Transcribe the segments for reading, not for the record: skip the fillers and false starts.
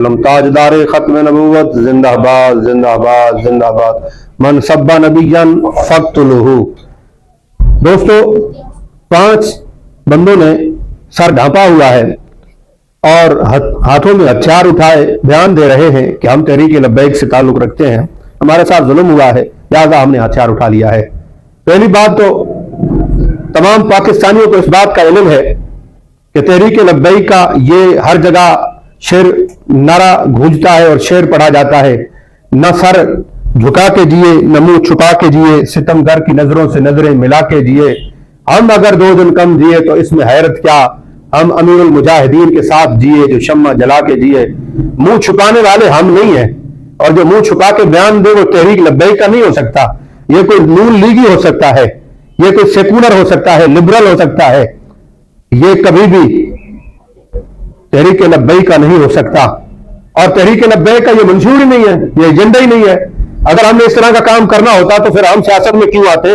ताजदार खत्म नबूवत जिंदाबाद जिंदाबाद जिंदाबाद मन सब्बा नबीयन फक्तुलहू। दोस्तों, 5 बंदों ने सर ढांपा हुआ है और हाथों में हथियार उठाए बयान दे रहे हैं कि हम तहरीक लब्बैक से ताल्लुक रखते हैं, हमारे साथ जुल्म हुआ है, लिहाजा हमने हथियार उठा लिया है। पहली बात तो तमाम पाकिस्तानियों को इस बात का इल्म है कि तहरीक लब्बैक का ये हर जगह शेर नारा गूंजता है और शेर पढ़ा जाता है, न सर झुका के जिए न मुंह छुपा के जिए, सितमगर की नजरों से नजरें मिला के जिए, हम अगर 2 दिन कम जिए तो इसमें हैरत क्या, हम अमीरुल मुजाहिदीन के साथ जिए जो शम्मा जला के जिए। मुंह छुपाने वाले हम नहीं हैं, और जो मुंह छुपा के बयान दे वो तहरीक लब्बैक का नहीं हो सकता। ये कोई नून लीगी हो सकता है, ये कोई सेकुलर हो सकता है, लिबरल हो सकता है, ये कभी भी तहरीक लब्बैक का नहीं हो सकता। और तहरीक लब्बैक का ये मंशूर ही नहीं है, ये एजेंडा ही नहीं है। अगर हमने इस तरह का काम करना होता तो फिर हम सियासत में क्यों आते,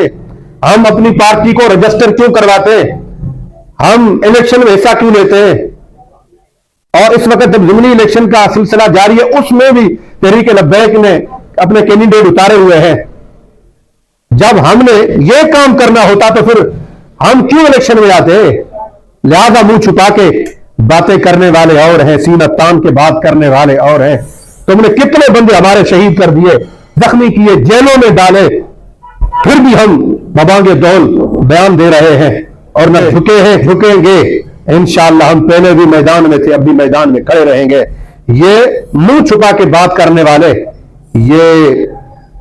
हम अपनी पार्टी को रजिस्टर क्यों करवाते, हम इलेक्शन में हिस्सा क्यों लेते हैं। और इस वक्त जब ज़िमनी इलेक्शन का सिलसिला जारी है उसमें भी तहरीक लब्बैक ने अपने कैंडिडेट उतारे हुए हैं। जब हमने ये काम करना होता तो फिर हम क्यों इलेक्शन में आते। लिहाजा मुंह छुपा के बातें करने वाले और हैं, सीना तान के बात करने वाले और हैं। तुमने कितने बंदे हमारे शहीद कर दिए, जख्मी किए, जेलों में डाले, फिर भी हम बबांगे दौल बयान दे रहे हैं और न झुके हैं झुकेंगे। इंशाअल्लाह हम पहले भी मैदान में थे, अब भी मैदान में खड़े रहेंगे। ये मुंह छुपा के बात करने वाले, ये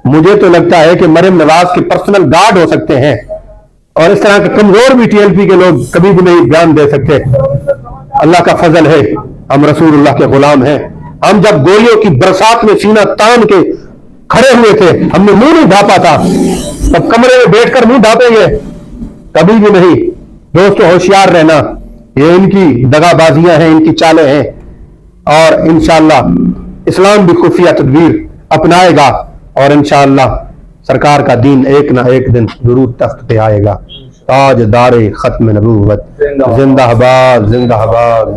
मुझे तो लगता है कि मरियम नवाज के पर्सनल गार्ड हो सकते हैं, और इस तरह के कमजोर भी टीएलपी के लोग कभी भी नहीं बयान दे सकते। अल्लाह का फजल है, हम रसूलुल्लाह के गुलाम हैं। हम जब गोलियों की बरसात में सीना तान के खड़े हुए थे, हमने मुंह नहीं ढांपा था, तब कमरे में बैठकर मुंह ढांपेंगे, कभी भी नहीं। दोस्तों, होशियार रहना, ये इनकी दगाबाजियां हैं, इनकी चालें हैं, और इंशाअल्लाह इस्लाम भी खुफिया तदबीर अपनाएगा और इंशाअल्लाह सरकार का दीन एक ना एक दिन जरूर तख्त पे आएगा। ताजदार खत्म नबूवत जिंदाबाद जिंदाबाद।